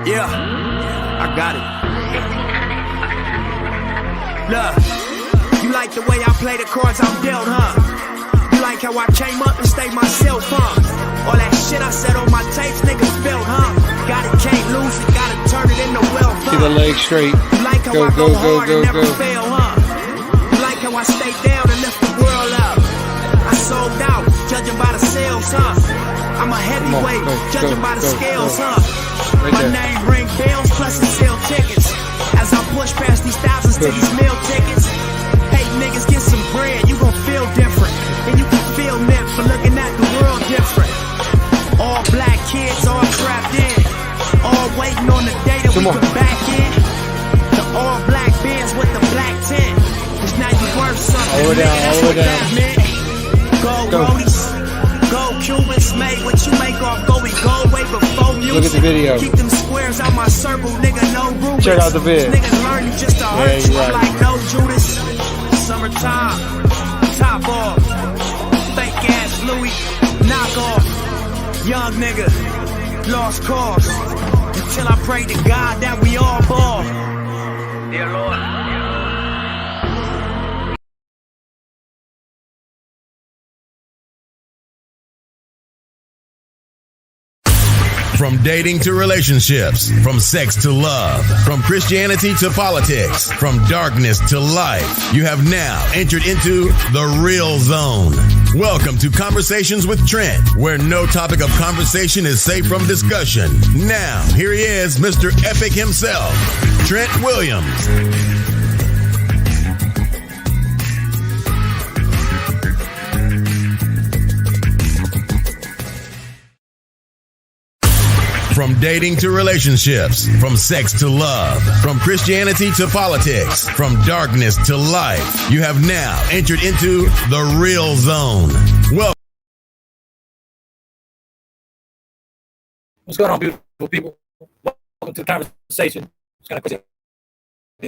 Yeah, I got it. Look, you like the way I play the cards I'm dealt, huh? You like how I came up and stayed myself, huh? All that shit I said on my tapes, niggas felt, huh? Got it, can't lose it, gotta turn it into wealth, huh? Keep the leg straight. You like how I go hard and never fail, huh? You like how I stay down and lift the world up? I sold out, judging by the sales, huh? I'm a heavyweight, judging by the scales, huh? My name ring bells, plus it sell tickets. As I push past these thousands to these meal tickets. Hey niggas, get some bread, you gon' feel different. And you can feel nip for looking at the world different. All black kids, all trapped in. All waiting on the day that we come back in. The all black bands with the black tent. Cause now you worth something, nigga, that's what that meant. Gold rollies, gold Cubans, made what you make off going gold way before music. Look at the video. Keep them squares out my circle, nigga, no Rubens. Check out the vid. Niggas learning just to hurt you, I'm like no Judas. Summertime, top off, fake ass Louis, knock off. Young nigga, lost cause. Until I pray to God that we all ball. Dear Lord. From dating to relationships, from sex to love, from Christianity to politics, from darkness to light, you have now entered into the real zone. Welcome to Conversations with Trent, where no topic of conversation is safe from discussion. Now, here he is, Mr. Epic himself, Trent Williams. From dating to relationships, from sex to love, from Christianity to politics, from darkness to light, you have now entered into the real zone. Well, what's going on, beautiful people? Welcome to the conversation. It's kind of crazy. I'm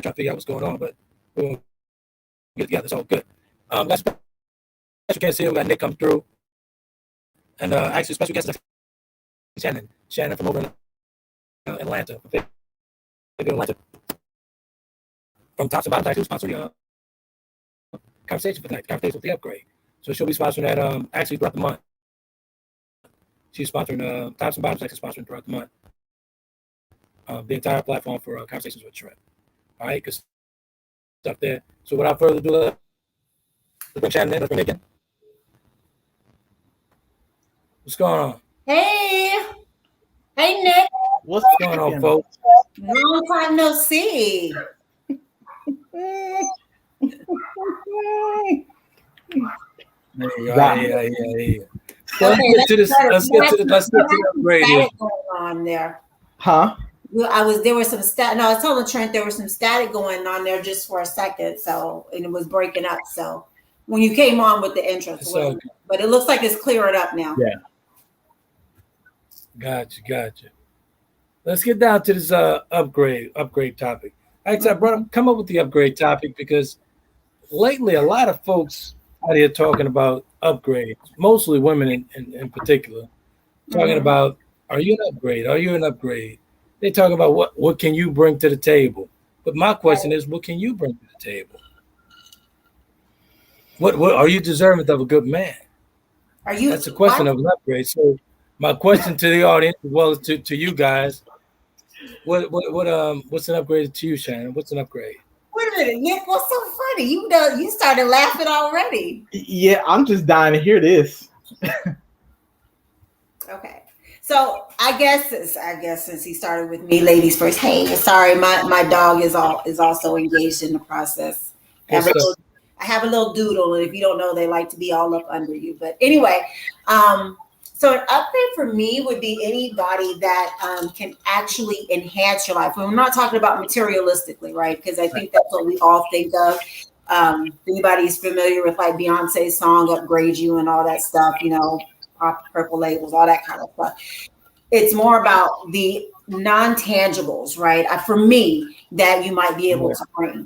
trying to figure out what's going on, but we'll get together. It's all good. Got special guest here. We got Nick come through, and actually special guest is Shannon from over in Atlanta. From Tops and Bottoms, actually sponsoring conversation for tonight, conversation with the upgrade. So she'll be sponsoring that actually throughout the month. She's sponsoring Tops and Bottoms, actually sponsoring throughout the month. The entire platform for Conversations with Trent. All right, good stuff there. So without further ado, let's bring Shannon in. Let's bring Nick in. What's going on? Hey, Nick. What's going on, folks? Long time no see. Yeah. Let's get to the upgrade here. Going on there. Huh? There was some static. No, I was telling Trent there was some static going on there just for a second. So, and it was breaking up. So when you came on with the intro, but it looks like it's cleared up now. Yeah. Gotcha. Let's get down to this upgrade topic. Actually, I come up with the upgrade topic because lately a lot of folks out here talking about upgrades, mostly women in particular, talking about, are you an upgrade? Are you an upgrade? They talk about what can you bring to the table? But my question is, what can you bring to the table? What are you deserving of a good man? That's a question of an upgrade. So my question to the audience, as well as to you guys, what's an upgrade to you, Shannon? What's an upgrade? Wait a minute, Nick, what's so funny? You started laughing already. Yeah, I'm just dying to hear this. Okay. So I guess since he started with me, ladies first. Hey, sorry, my dog is also engaged in the process. I have a little doodle, and if you don't know, they like to be all up under you. But anyway, so an upgrade for me would be anybody that can actually enhance your life. And we're not talking about materialistically, right? Because I think that's what we all think of. Anybody is familiar with like Beyonce's song "Upgrade You" and all that stuff, pop purple labels, all that kind of stuff. It's more about the non-tangibles, right? For me, that you might be able to bring,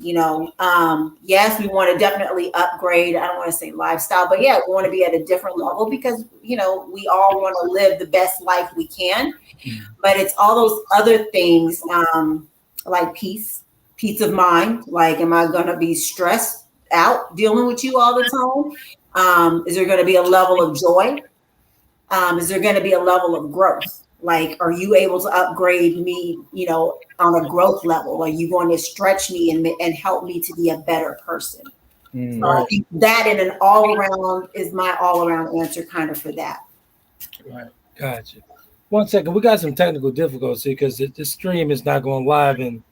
yes, we want to definitely upgrade. I don't want to say lifestyle, but yeah, we want to be at a different level because, we all want to live the best life we can. But it's all those other things, like peace of mind. Like, am I going to be stressed out dealing with you all the time? Is there going to be a level of joy? Is there going to be a level of growth? Like, are you able to upgrade me, on a growth level? Are you going to stretch me and help me to be a better person? So I think that in an all-around is my all-around answer kind of for that. Right. Gotcha. 1 second. We got some technical difficulty because the stream is not going live and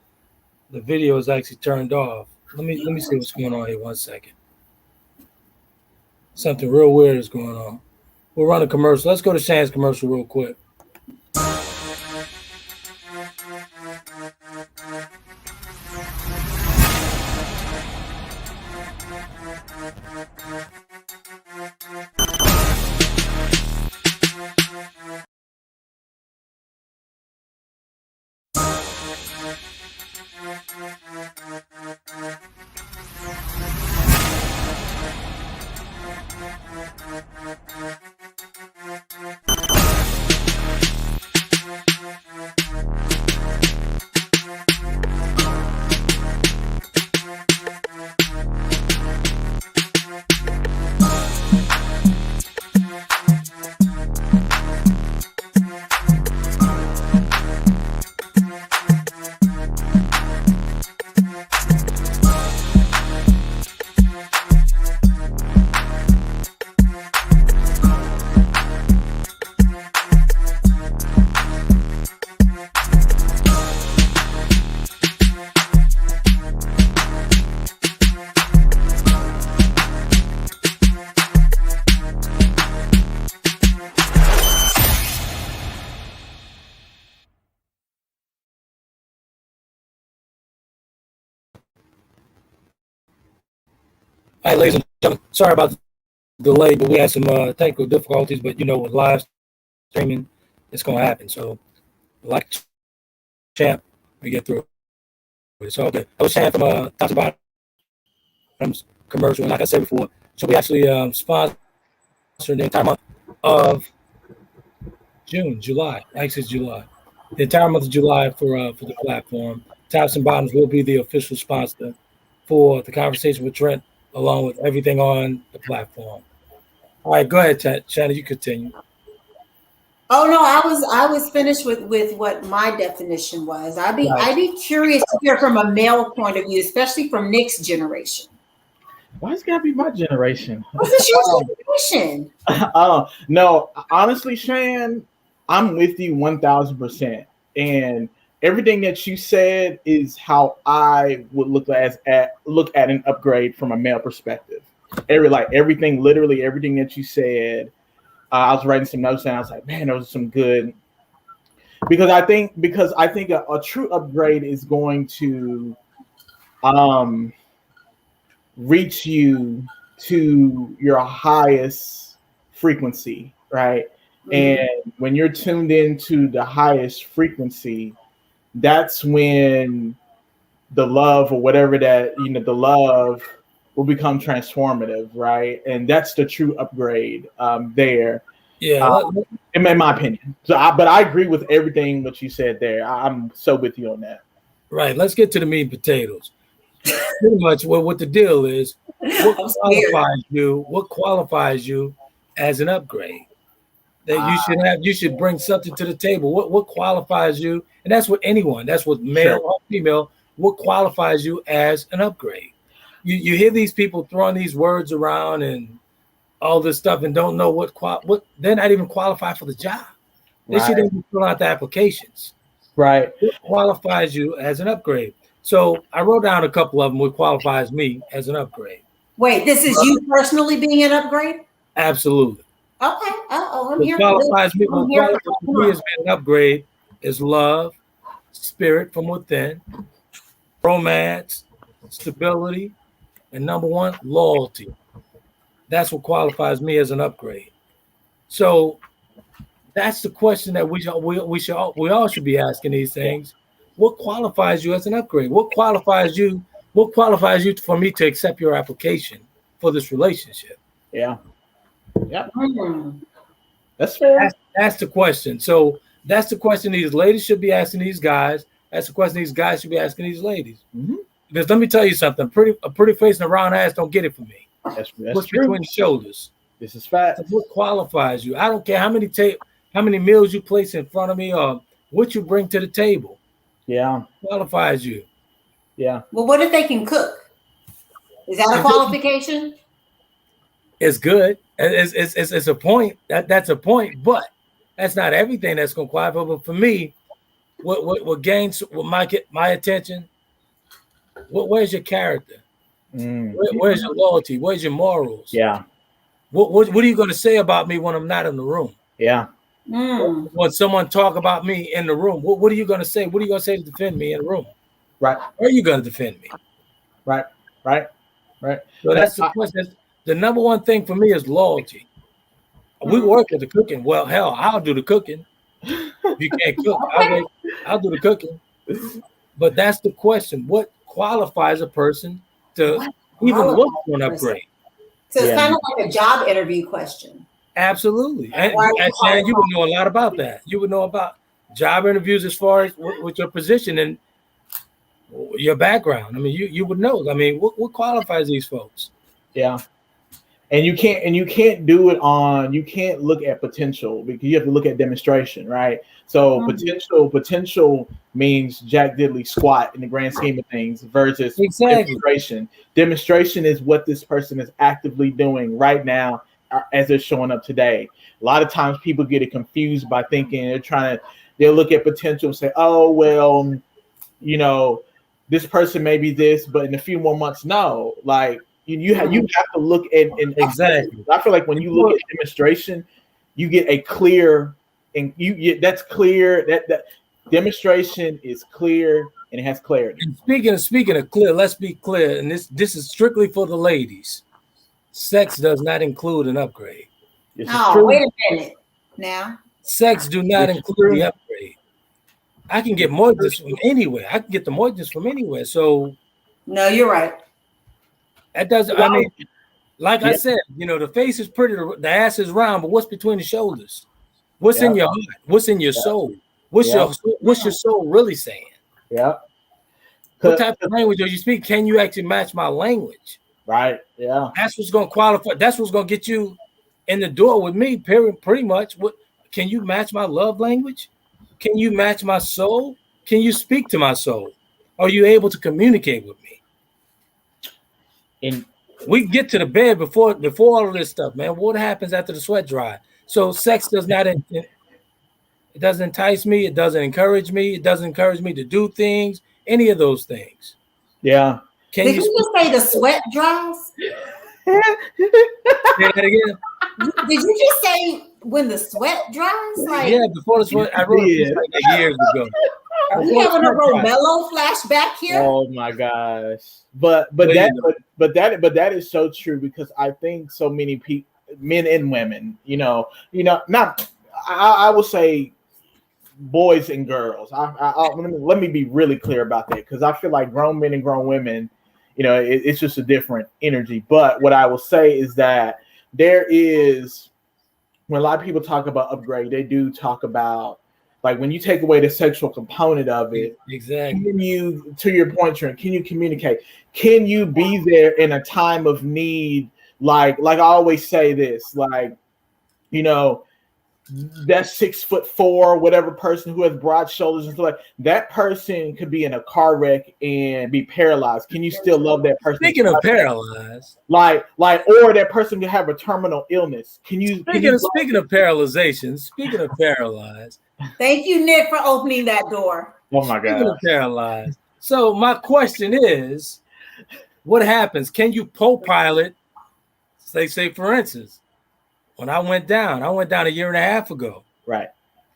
the video is actually turned off. Let me see what's going on here. 1 second. Something real weird is going on. We'll run a commercial. Let's go to Shan's commercial real quick. All right, ladies and gentlemen, sorry about the delay, but we had some technical difficulties. But with live streaming, it's going to happen. So, like champ, we get through it. It's all good. I was champ from Top to Bottom's commercial, and like I said before, so we actually sponsored the entire month of July. Actually, it's July. The entire month of July for the platform. Tops and Bottoms will be the official sponsor for the conversation with Trent, along with everything on the platform. All right, go ahead, Shannon. You continue. Oh no, I was finished with what my definition was. I'd be curious to hear from a male point of view, especially from Nick's generation. Why is it gotta be my generation? What's this your generation? No, honestly, Shan, I'm with you 1000%. And everything that you said is how I would look at an upgrade from a male perspective. Literally everything that you said. I was writing some notes and I was like, man, those are some good. Because I think a true upgrade is going to reach you to your highest frequency, right? Mm-hmm. And when you're tuned into the highest frequency, that's when the love or whatever the love will become transformative, right? And that's the true upgrade there. Yeah, in my opinion. But I agree with everything that you said there. I'm so with you on that. Right. Let's get to the meat and potatoes. Pretty much what the deal is. What qualifies you as an upgrade? That you should bring something to the table. What qualifies you? And that's with anyone. That's with male or female. What qualifies you as an upgrade? You hear these people throwing these words around and all this stuff and don't know what they're not even qualified for the job. They should even fill out the applications. Right. What qualifies you as an upgrade? So I wrote down a couple of them. What qualifies me as an upgrade? Wait, this is you personally being an upgrade? Absolutely. Okay. I'm here. What qualifies me as being an upgrade is love, spirit from within, romance, stability, and number one, loyalty. That's what qualifies me as an upgrade. So That's the question that we all should be asking these things. What qualifies you as an upgrade? What qualifies you? What qualifies you for me to accept your application for this relationship? Yeah. Yeah. Mm. That's fair. That's the question. So that's the question these ladies should be asking these guys. That's the question these guys should be asking these ladies. Mm-hmm. Because let me tell you something: a pretty face and a round ass don't get it for me. That's What's true. between the shoulders? This is fact. So what qualifies you? I don't care how many meals you place in front of me or what you bring to the table. Yeah. Qualifies you. Yeah. Well, what if they can cook? Is that a qualification? It's good. It's a point. That's a point, but that's not everything that's going to qualify. But for me, what gains my attention? Where's your character? Where's your loyalty? Where's your morals? Yeah. What are you going to say about me when I'm not in the room? Yeah. When someone talk about me in the room, what are you going to say? What are you going to say to defend me in the room? Right. Where are you going to defend me? Right. So that's the question. The number one thing for me is loyalty. We work at the cooking. Well, hell, I'll do the cooking. If you can't cook, I'll do the cooking. But that's the question. What qualifies a person to even look for an upgrade? So it's kind of like a job interview question. Absolutely. And Shan, you would know a lot about that. You would know about job interviews as far as with your position and your background. I mean, you would know. I mean, what qualifies these folks? Yeah. And you can't do it you can't look at potential because you have to look at demonstration, right? So potential means Jack Diddley squat in the grand scheme of things versus demonstration. Demonstration is what this person is actively doing right now as they're showing up today. A lot of times people get it confused by thinking they'll look at potential and say, oh, well, you know, this person may be this, but in a few more months, no. Like, you have to look at exactly. I feel like when you look at demonstration, you get a clear and that's clear. That demonstration is clear and it has clarity. And speaking of clear, let's be clear, and this is strictly for the ladies. Sex does not include an upgrade. Wait a minute. Now, sex do not include the upgrade. I can get mortgages from anywhere. I can get the mortgages from anywhere. So no, you're right. That doesn't. I mean, like I said, you know, the face is pretty, the ass is round, but what's between the shoulders? What's in your heart? What's in your soul? What's your soul really saying? Yeah. What type of language are you speak? Can you actually match my language? Right. Yeah. That's what's going to qualify. That's what's going to get you in the door with me. Pretty much. What can you match my love language? Can you match my soul? Can you speak to my soul? Are you able to communicate with me? And we get to the bed before all of this stuff, man. What happens after the sweat dry? So sex does not. It doesn't entice me. It doesn't encourage me. It doesn't encourage me to do things. Any of those things. Yeah. Did you just say the sweat dries? Say that again. Did you just say when the sweat dries? Like, yeah, before the sweat. I wrote it like years ago. Are we having a Romello flashback here? Oh my gosh! But that is so true because I think so many people, men and women, not. I will say boys and girls. Let me be really clear about that because I feel like grown men and grown women, it's just a different energy. But what I will say is that there is, when a lot of people talk about upgrade, they do talk about, like, when you take away the sexual component of it, exactly. Can you, to your point, Trent, can you communicate? Can you be there in a time of need? Like I always say this, like, that 6'4", whatever person who has broad shoulders and stuff, like that person could be in a car wreck and be paralyzed. Can you still love that person? Speaking of paralyzed, like, or that person could have a terminal illness. Speaking of paralyzation, speaking of paralyzed. Thank you, Nick, for opening that door. Oh my God. Speaking of paralyzed. So my question is, what happens? Can you co-pilot? Say for instance, when I went down a year and a half ago. Right.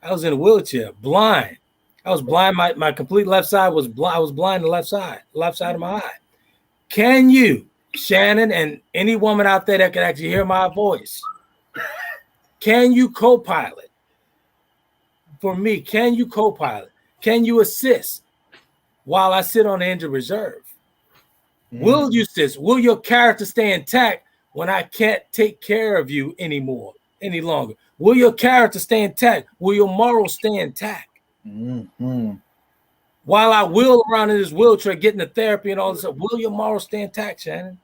I was in a wheelchair, blind. I was blind. My complete left side was blind. I was blind the left side of my eye. Can you, Shannon, and any woman out there that can actually hear my voice, can you co-pilot for me, can you co-pilot? Can you assist while I sit on the injured reserve? Will you assist? Will your character stay intact when I can't take care of you any longer? Will your character stay intact? Will your morals stay intact? While I wheel around in this wheelchair, getting the therapy and all this stuff, will your morals stay intact, Shannon?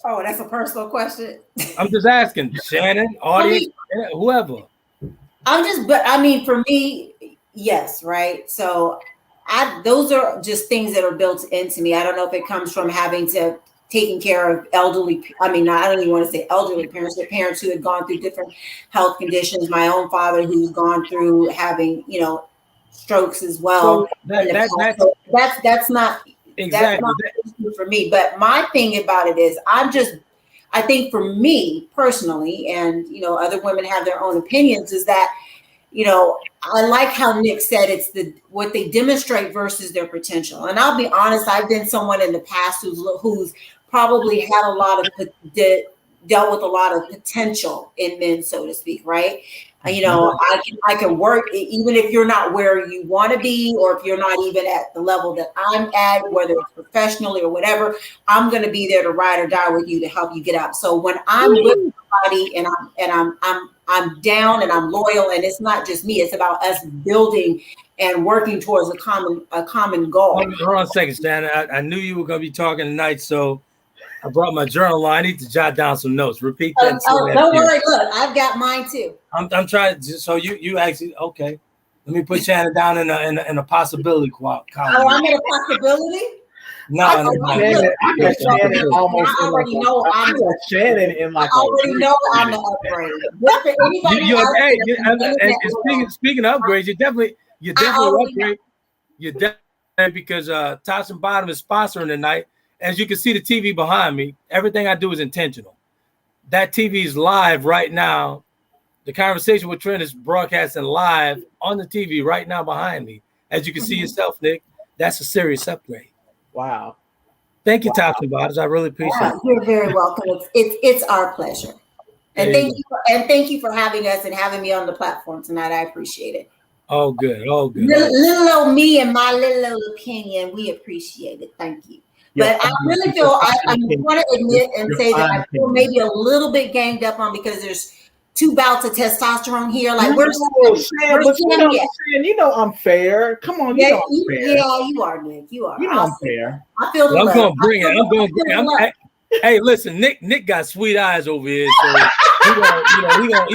Oh, that's a personal question. I'm just asking, Shannon, audience, whoever. For me, yes, right? So those are just things that are built into me. I don't know if it comes from having to taking care of elderly. I don't even want to say elderly parents, but parents who had gone through different health conditions. My own father, who's gone through having, strokes as well. So that's not exactly for me. But my thing about it is, I think for me personally, and other women have their own opinions, is that I like how Nick said it's what they demonstrate versus their potential. And I'll be honest, I've been someone in the past who's probably had dealt with a lot of potential in men, so to speak, right? I can work, even if you're not where you want to be, or if you're not even at the level that I'm at, whether it's professionally or whatever, I'm going to be there to ride or die with you to help you get up. So when I'm with somebody and I'm down and I'm loyal, and it's not just me, it's about us building and working towards a common goal. Hold on a second, Shannon. I knew you were going to be talking tonight, so I brought my journal. I need to jot down some notes. Repeat that. Don't worry. Look, I've got mine too. I'm trying. So you actually okay? Let me put Shannon down in a possibility column. Oh, I'm in a possibility. No. I got Shannon almost. I already know I'm the upgrade. Speaking of upgrades, you definitely upgrade. You definitely, because Tops and Bottom is sponsoring tonight. As you can see the TV behind me, everything I do is intentional. That TV is live right now. The conversation with Trent is broadcasting live on the TV right now behind me. As you can see yourself, Nick, that's a serious upgrade. Wow. Thank you, Tops and Bottoms. I really appreciate it. You're very welcome. It's our pleasure. And thank you for having us and having me on the platform tonight. I appreciate it. Oh, good. Little old me and my little opinion, we appreciate it. Thank you. But I really feel I want to admit and say that I feel maybe a little bit ganged up on, because there's 2 bouts of testosterone here. Like, where's Shan? I'm fair. Come on, I'm fair. Yeah, you are, Nick. You are. I'm fair. I feel the I'm love. gonna bring it. Hey, listen, Nick got sweet eyes over here, so he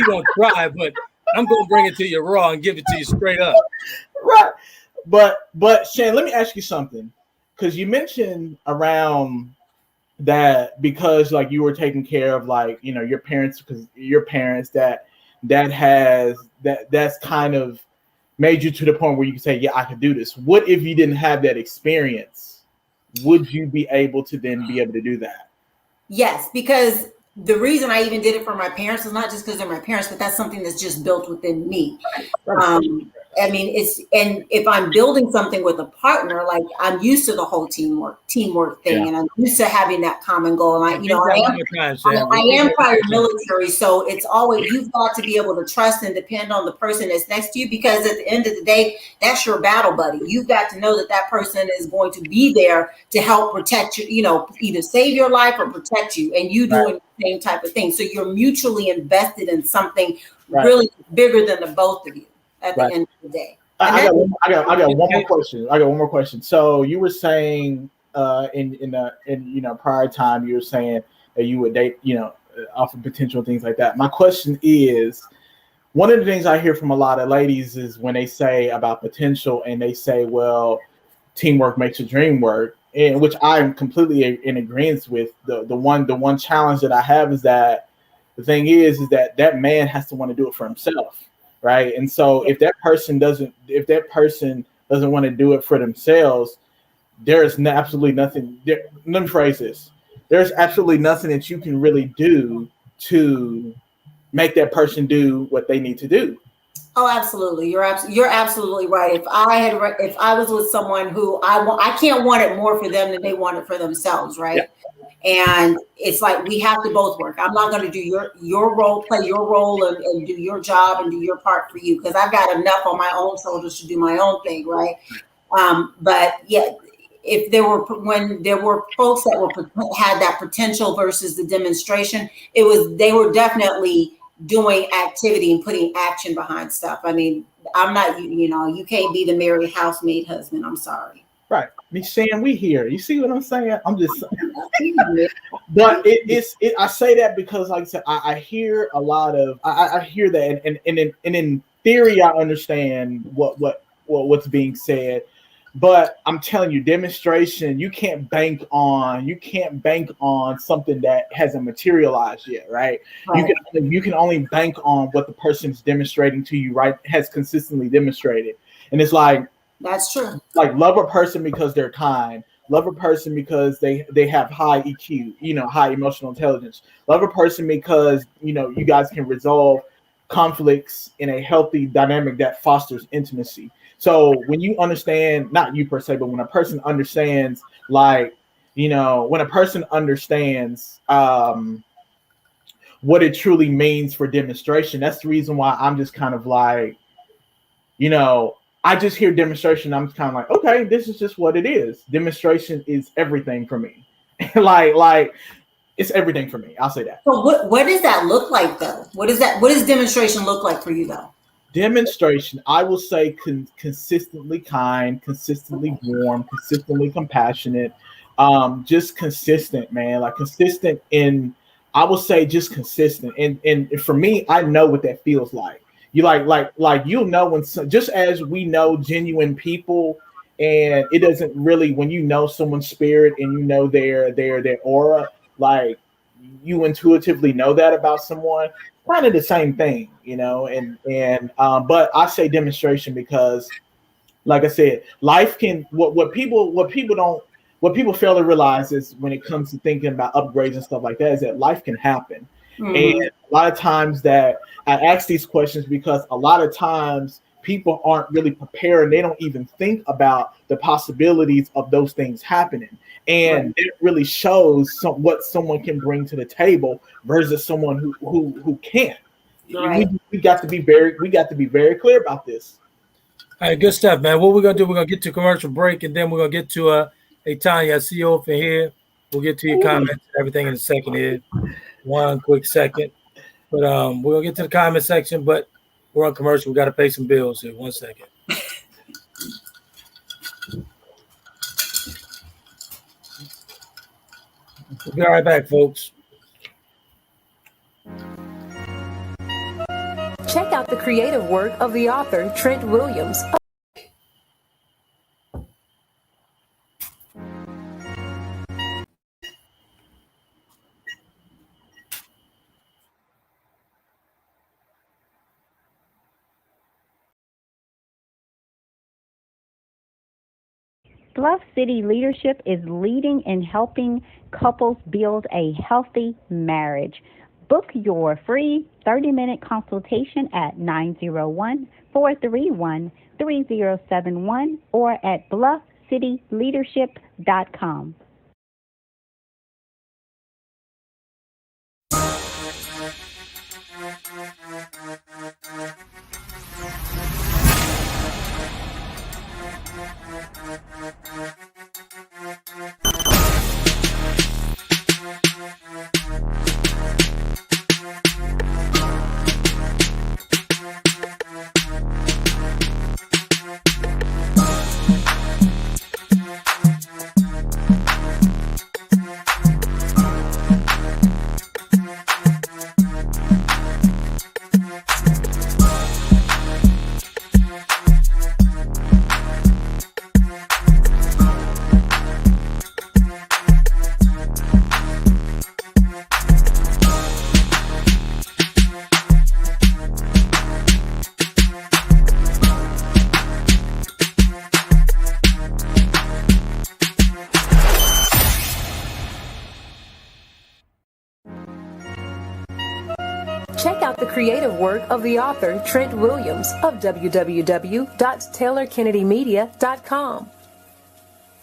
gonna cry, but I'm gonna bring it to you raw and give it to you straight up. Right. But Shan, let me ask you something. Because you mentioned around that, because like you were taking care of your parents, because your parents that's kind of made you to the point where you can say, yeah, I can do this. What if you didn't have that experience? Would you be able to then be able to do that? Yes, because the reason I even did it for my parents is not just because they're my parents, but that's something that's just built within me. And if I'm building something with a partner, like, I'm used to the whole teamwork thing, and I'm used to having that common goal. And I am prior military, so it's always, you've got to be able to trust and depend on the person that's next to you, because at the end of the day, that's your battle buddy. You've got to know that person is going to be there to help protect you, either save your life or protect you, and you doing the same type of thing. So you're mutually invested in something really bigger than the both of you. At the end of the day, I got one more question. So you were saying in prior time, you were saying that you would date, off of potential things like that. My question is, one of the things I hear from a lot of ladies is when they say about potential, and they say, well, teamwork makes the dream work, and which I'm completely in agreement with. The one challenge that I have is that the thing is that man has to want to do it for himself. Right. And so if that person doesn't want to do it for themselves, there's absolutely nothing. Let me phrase this. There's absolutely nothing that you can really do to make that person do what they need to do. Oh, absolutely. You're absolutely right. If I was with someone who I can't want it more for them than they want it for themselves, right? And it's like we have to both work. I'm not going to do your role, play your role, and do your job and do your part for you because I've got enough on my own shoulders to do my own thing, right? But yeah, if there were when there were folks that had that potential versus the demonstration, they were definitely doing activity and putting action behind stuff. I mean, I'm not, you can't be the married housemaid husband. I'm sorry. Right. Me saying we here. You see what I'm saying? I'm just saying. But I say that because, like I said, I hear a lot of I hear that and in theory I understand what's being said. But I'm telling you, demonstration, you can't bank on something that hasn't materialized yet, right? You can only bank on what the person's demonstrating to you, right? Has consistently demonstrated. And it's like, that's true. Like, love a person because they're kind. Love a person because they have high EQ, high emotional intelligence. Love a person because, you guys can resolve conflicts in a healthy dynamic that fosters intimacy. So when you understand, not you per se, but when a person understands, when a person understands what it truly means for demonstration, that's the reason why I'm just kind of like, I just hear demonstration. I'm kind of like, okay, this is just what it is. Demonstration is everything for me. like it's everything for me. I'll say that. So what does that look like though? What does demonstration look like for you though? Demonstration, I will say consistently kind, consistently warm, consistently compassionate, just consistent, man. Like consistent I will say just consistent. And for me, I know what that feels like. You like you'll know when just as we know genuine people, and it doesn't really when you know someone's spirit and you know their aura, like you intuitively know that about someone. Kind of the same thing, but I say demonstration because, like I said, life can what people fail to realize is when it comes to thinking about upgrades and stuff like that is that life can happen. Mm-hmm. And a lot of times that I ask these questions because a lot of times people aren't really prepared and they don't even think about the possibilities of those things happening. And it really shows what someone can bring to the table versus someone who can't. Right. We got to be very clear about this. All right, good stuff, man. What we're gonna do? We're gonna get to a commercial break, and then we're gonna get to hey Tanya, I see you over here. We'll get to your comments and everything in a second here. One quick second, but we're gonna get to the comment section. But we're on commercial. We got to pay some bills here. 1 second. We'll be right back, folks. Check out the creative work of the author, Trent Williams. Bluff City Leadership is leading and helping couples build a healthy marriage. Book your free 30-minute consultation at 901-431-3071 or at bluffcityleadership.com. creative work of the author Trent Williams of www.taylorkennedymedia.com.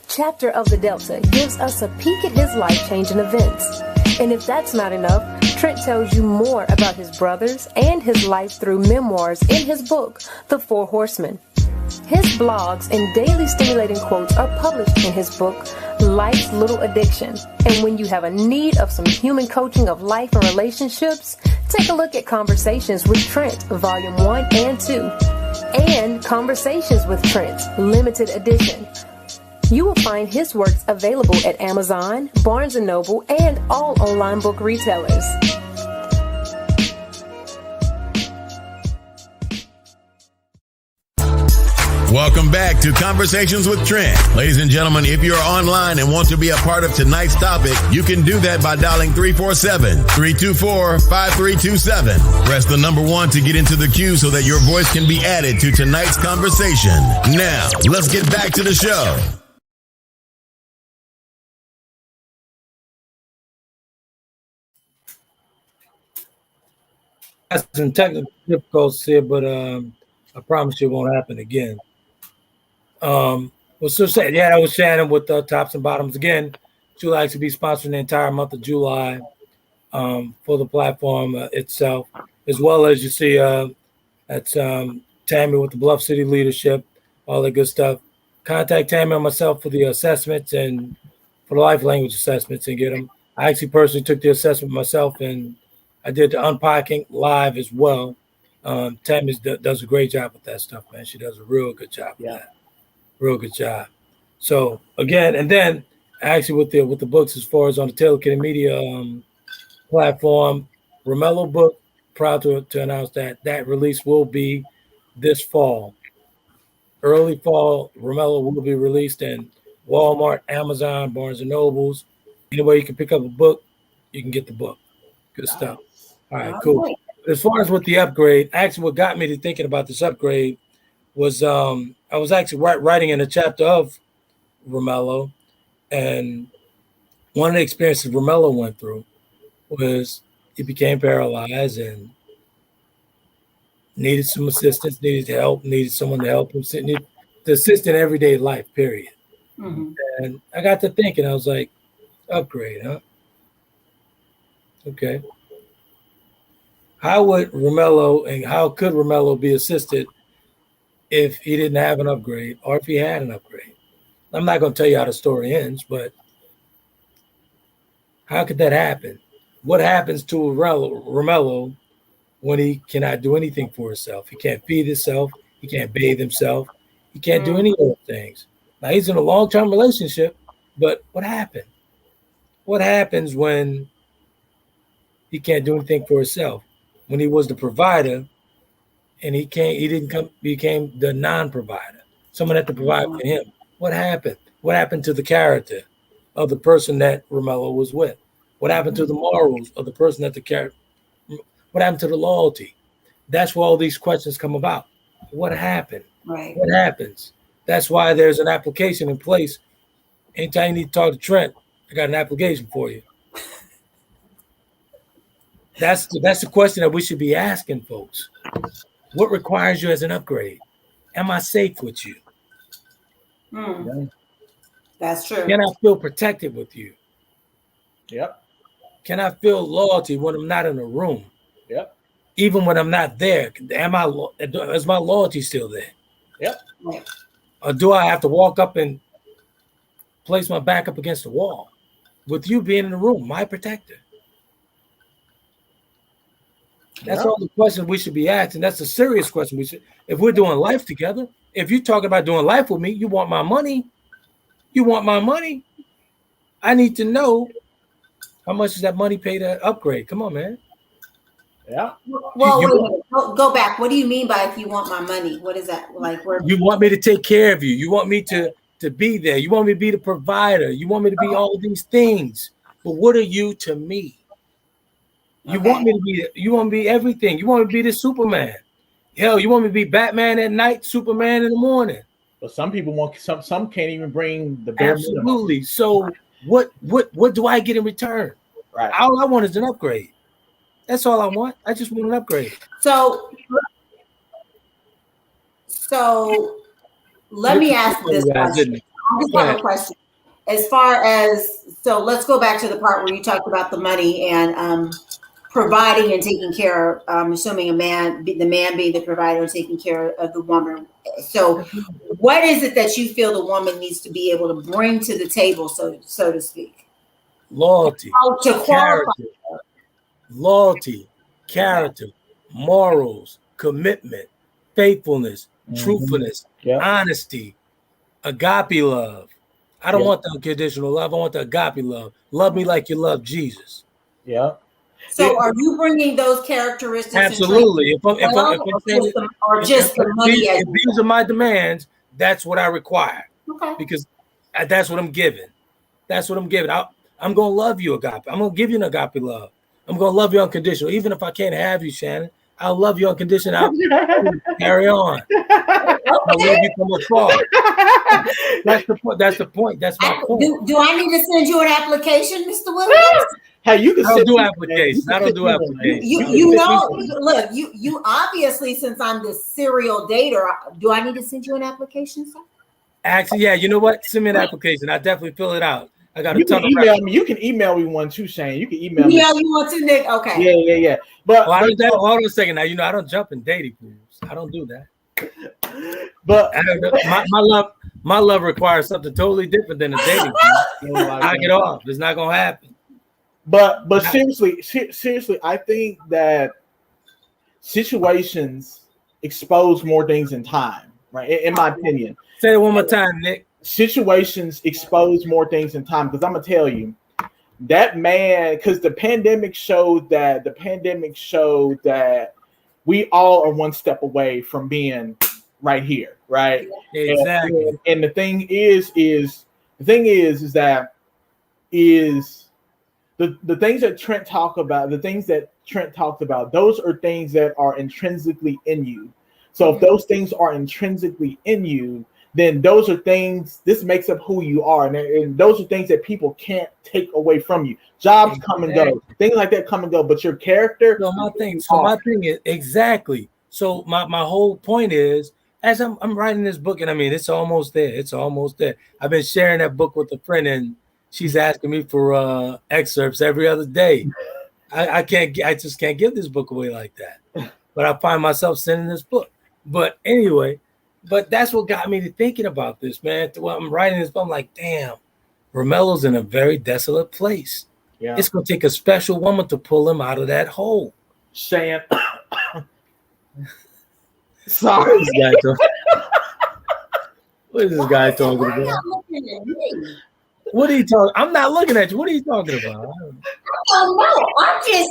Chapter of the Delta gives us a peek at his life-changing events. And if that's not enough, Trent tells you more about his brothers and his life through memoirs in his book, The Four Horsemen. His blogs and daily stimulating quotes are published in his book, Life's Little Addiction. And when you have a need of some human coaching of life and relationships, take a look at Conversations with Trent, Volume 1 and 2, and Conversations with Trent, Limited Edition. You will find his works available at Amazon, Barnes & Noble, and all online book retailers. Welcome back to Conversations with Trent. Ladies and gentlemen, if you're online and want to be a part of tonight's topic, you can do that by dialing 347-324-5327. Press the number 1 to get into the queue so that your voice can be added to tonight's conversation. Now, let's get back to the show. Got some technical difficulties here, but I promise you it won't happen again. Well, so sad. Yeah, that was Shannon with Tops and Bottoms again. She'll actually be sponsoring the entire month of July for the platform itself, as well as you see that's Tammy with the Bluff City Leadership, all that good stuff. Contact Tammy and myself for the assessments and for the life language assessments and get them. I actually personally took the assessment myself, and I did the unpacking live as well. Tammy does a great job with that stuff, man. She does a real good job with that. Real good job. So again, and then actually with the books, as far as on the Taylor Kenny Media platform, Romello book, proud to announce that release will be this fall. Early fall, Romello will be released in Walmart, Amazon, Barnes & Nobles. Anywhere you can pick up a book, you can get the book. Good stuff. All right, cool. As far as with the upgrade, actually what got me to thinking about this upgrade was I was actually writing in a chapter of Romello, and one of the experiences Romello went through was he became paralyzed and needed some assistance, needed help, needed someone to help him, needed to assist in everyday life, period. Mm-hmm. And I got to thinking, I was like, upgrade, huh? Okay. How would Romello and how could Romello be assisted if he didn't have an upgrade or if he had an upgrade? I'm not going to tell you how the story ends, but how could that happen? What happens to Romello when he cannot do anything for himself? He can't feed himself. He can't bathe himself. He can't do any of those things. Now, he's in a long-term relationship, but what happened? What happens when he can't do anything for himself? When he was the provider and he became the non-provider, someone had to provide for him. What happened? What happened to the character of the person that Romello was with? What happened to the morals of the person that what happened to the loyalty? That's where all these questions come about. What happened? Right. What happens? That's why there's an application in place. Anytime you need to talk to Trent, I got an application for you. That's the question that we should be asking folks. What requires you as an upgrade? Am I safe with you? That's true. Can I feel protected with you? Yep. Can I feel loyalty when I'm not in a room? Yep. Even when I'm not there, is my loyalty still there? Yep. Or do I have to walk up and place my back up against the wall with you being in the room, my protector? That's all the questions we should be asking. That's a serious question. If we're doing life together, if you're talking about doing life with me, you want my money. You want my money. I need to know how much does that money pay to upgrade. Come on, man. Yeah. Well, wait a minute. Go back. What do you mean by if you want my money? What is that? Like, you want me to take care of you. You want me to be there. You want me to be the provider. You want me to be all of these things. But what are you to me? You want me to be everything. You want me to be the Superman. Hell, you want me to be Batman at night, Superman in the morning. But some people some can't even bring the bare minimum. Absolutely. So what do I get in return? Right. All I want is an upgrade. That's all I want. I just want an upgrade. So let me ask this question. I just have a question. As far as, so let's go back to the part where you talked about the money and providing and taking care of, I'm assuming the man being the provider and taking care of the woman. So what is it that you feel the woman needs to be able to bring to the table, so to speak? Loyalty, character, morals, commitment, faithfulness, truthfulness, honesty, agape love. I don't want the unconditional love. I want the agape love. Love me like you love Jesus. Yeah. So are you bringing those characteristics? Absolutely. If the money? If these are my demands, that's what I require. Okay. Because that's what I'm giving. That's what I'm giving. I'm going to love you, agape. I'm going to give you an agape love. I'm going to love you unconditional. Even if I can't have you, Shannon, I'll love you unconditional. Carry on. I'll love you from afar. That's the point. That's the point. That's my point. Do I need to send you an application, Mr. Williams? Hey, you can I don't do applications. I don't do applications. You know, look, you obviously, since I'm the serial dater, do I need to send you an application, sir? Actually, yeah. You know what? Send me an application. I definitely fill it out. I got a ton of email me. You can email me one too, Shane. You can email me. Yeah, you want to, Nick? Okay. Yeah. But hold on a second. Now, you know, I don't jump in dating pools. I don't do that. But my love requires something totally different than a dating pool. Knock it off. It's not gonna happen. But seriously, I think that situations expose more things in time, right? In my opinion. Say it one more time, Nick. Situations expose more things in time, because I'm gonna tell you that, man, because the pandemic showed that we all are one step away from being right here, right? Exactly. And the thing is that the things that Trent talked about, those are things that are intrinsically in you. So if those things are intrinsically in you, then those are things, this makes up who you are. And those are things that people can't take away from you. Jobs come and go. Things like that come and go. But your character. So my thing is, exactly. So my whole point is, as I'm writing this book, and I mean, it's almost there. I've been sharing that book with a friend, and she's asking me for excerpts every other day. I just can't give this book away like that. But I find myself sending this book. But anyway, that's what got me to thinking about this, man. While I'm writing this book, I'm like, damn, Romelo's in a very desolate place. Yeah. It's gonna take a special woman to pull him out of that hole. Shane. Sorry. What is this guy talking about? What are you talking? I'm not looking at you. What are you talking about? I don't know. I'm just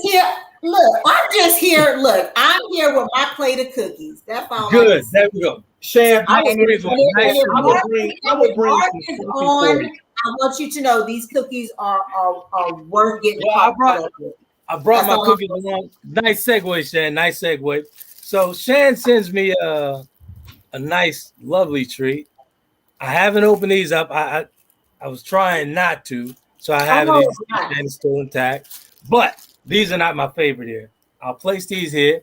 here. Look, I'm here with my plate of cookies. That's all. Good. There we go. Shane, I would bring on. I want you to know these cookies are worth getting. Well, I brought my cookies along. Nice segue, Shan. Nice segue. So Shan sends me a nice, lovely treat. I haven't opened these up. I was trying not to, so I have these and still intact. But these are not my favorite here. I'll place these here.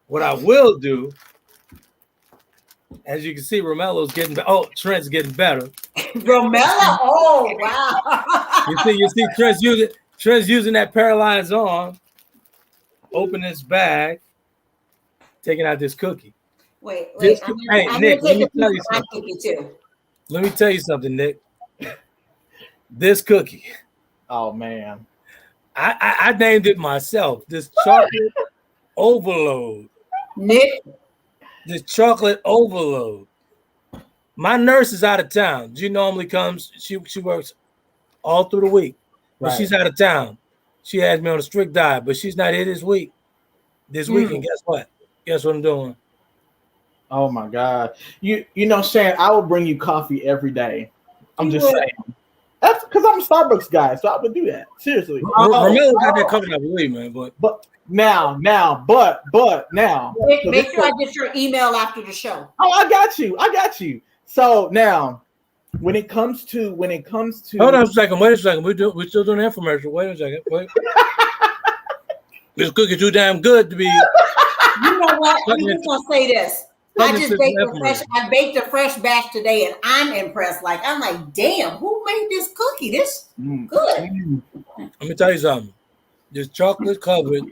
What I will do, as you can see, Romelo's getting better. Oh, Trent's getting better. Romelo, oh wow! You see, Trent's using that paralyzed arm. Open this bag, taking out this cookie. Wait. Nick, let me tell you something. Let me tell you something, Nick. This cookie. Oh man. I named it myself. This chocolate overload. Nick. This chocolate overload. My nurse is out of town. She normally comes, she works all through the week. But she's out of town. She has me on a strict diet, but she's not here this week. This weekend, guess what? Guess what I'm doing? Oh my God. You know, Shan, I will bring you coffee every day. I'm just saying. That's because I'm a Starbucks guy, so I would do that. Seriously. Romelo got that coming, I believe, man. But now. Make sure I get your email after the show. Oh, I got you. So now, when it comes to hold on a second. Wait a second. We're still doing an infomercial. Wait a second. Wait. This cookie too damn good to be. You know what? I'm just gonna say this. I baked a fresh batch today, and I'm impressed. I'm like, damn, who made this cookie? This good. Let me tell you something. This chocolate covered.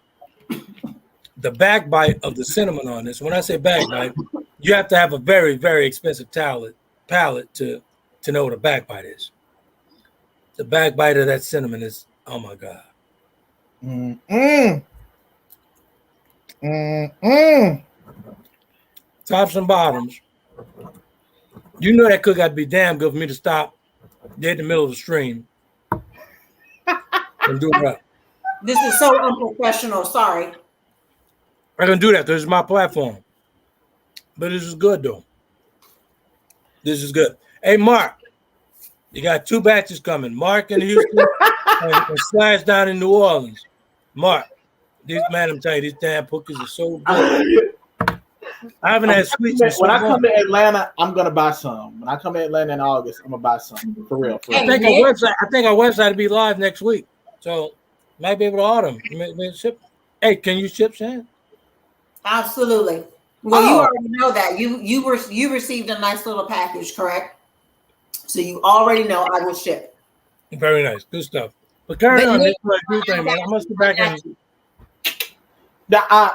The backbite of the cinnamon on this. When I say backbite, you have to have a very, very expensive palate to know what a backbite is. The backbite of that cinnamon is, oh my God. Tops and bottoms. You know that cook got to be damn good for me to stop dead in the middle of the stream and do it right. This is so unprofessional. Sorry. I can do that. This is my platform. But this is good, though. This is good. Hey, Mark, you got 2 batches coming. Mark in Houston and Slash down in New Orleans. Mark, I'm telling you, these damn cookies are so good. I haven't had sweets. When I come to Atlanta, I'm going to buy some. When I come to Atlanta in August, I'm going to buy some. For real. I think our website will be live next week. So, might be able to order them. You may ship. Hey, can you ship, Shan? Absolutely. Well, you already know that. You received a nice little package, correct? So you already know I will ship. Very nice. Good stuff. But carry on. This thing, man. I must be back in.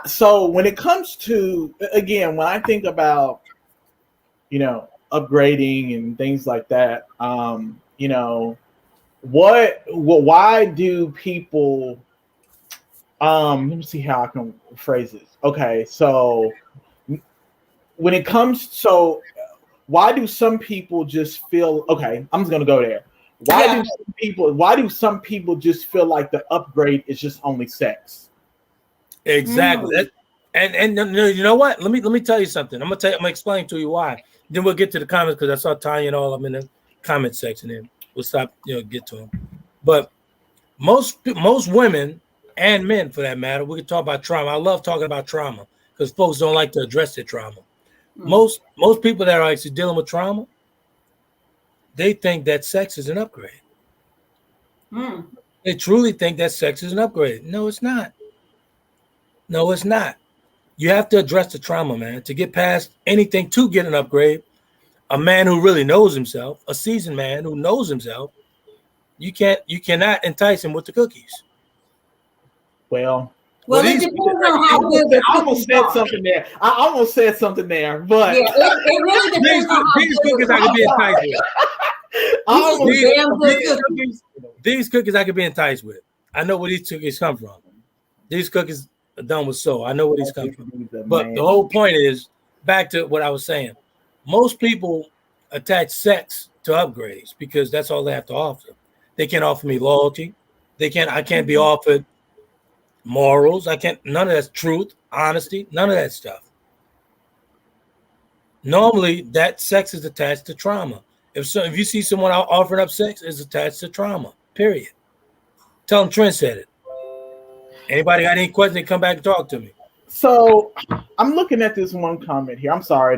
So when it comes to, again, when I think about, upgrading and things like that, why do people, let me see how I can phrase this. Okay, so when it comes, why do some people just feel, okay, I'm just gonna go there. Why do some people just feel like the upgrade is just only sex? Exactly. And you know what? Let me tell you something. I'm gonna explain to you why. Then we'll get to the comments because I saw Tanya and all of them in the comment section, and we'll stop, get to them. But most women and men, for that matter, we can talk about trauma. I love talking about trauma because folks don't like to address their trauma. Most people that are actually dealing with trauma, they think that sex is an upgrade. They truly think that sex is an upgrade. No, it's not. No, it's not. You have to address the trauma, man, to get past anything to get an upgrade. A man who really knows himself, a seasoned man who knows himself, you cannot entice him with the cookies. Well, it depends on how good I almost said something there, but yeah, it really depends on how these cookies I could be enticed with. These cookies I could be enticed with. I know where these cookies come from. These cookies are done with soul. I know where these come from. But the whole point is, back to what I was saying, most people attach sex to upgrades because that's all they have to offer. They can't offer me loyalty. I can't be offered morals. None of that's truth, honesty, none of that stuff. Normally, that sex is attached to trauma. If you see someone out offering up sex, it's attached to trauma, period. Tell them Trent said it. Anybody got any questions, come back and talk to me. So I'm looking at this one comment here. I'm sorry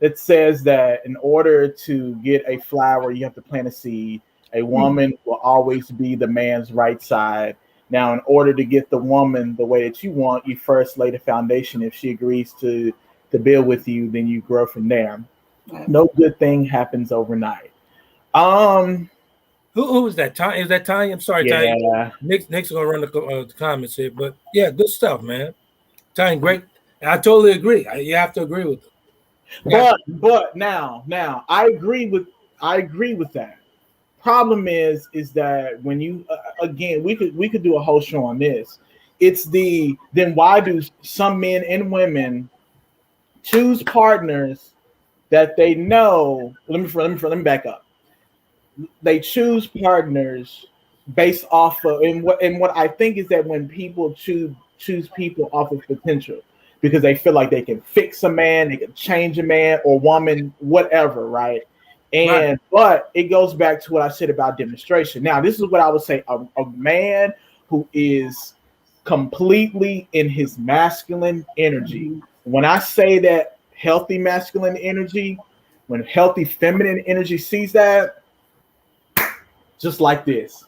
it says that in order to get a flower, you have to plant a seed. A woman will always be the man's right side. Now, in order to get the woman the way that you want, you first lay the foundation. If she agrees to build with you, then you grow from there. No good thing happens overnight. Who was that? Tanya? Is that Tanya? I'm sorry, yeah. Tanya. Nick's gonna run the comments here, but yeah, good stuff, man. Tanya, great. And I totally agree. You have to agree with them. But now I agree with that. Problem is that when you again, we could do a whole show on this. Then why do some men and women choose partners that they know? Let me back up. They choose partners based off of and what I think is that when people choose people off of potential because they feel like they can fix a man, they can change a man or woman, whatever, right? But it goes back to what I said about demonstration. Now, this is what I would say: a man who is completely in his masculine energy. When I say that healthy masculine energy, when healthy feminine energy sees that, just like this,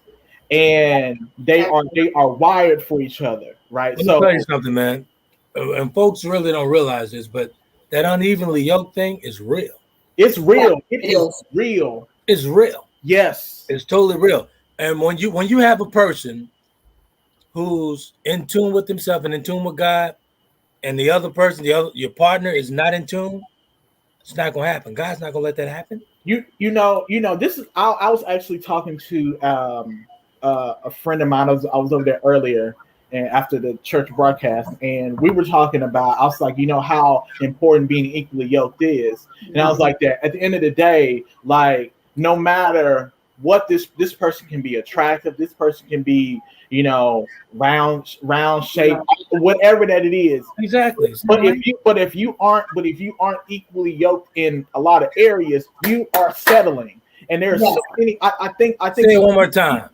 and they are wired for each other, right? Let me tell you something, man. And folks really don't realize this, but that unevenly yoked thing is real. It's real. It is real. It's real. Yes, it's totally real. And when you have a person who's in tune with himself and in tune with God, and the other person, your partner is not in tune, it's not gonna happen. God's not gonna let that happen. You know. This is. I was actually talking to a friend of mine. I was over there earlier, and after the church broadcast, and we were talking about. I was like, how important being equally yoked is, and I was like that. At the end of the day, like no matter what, this person can be attractive. This person can be, round shape, whatever that it is. Exactly. But if you aren't equally yoked in a lot of areas, you are settling. And there's so many. I think. Say it one more time.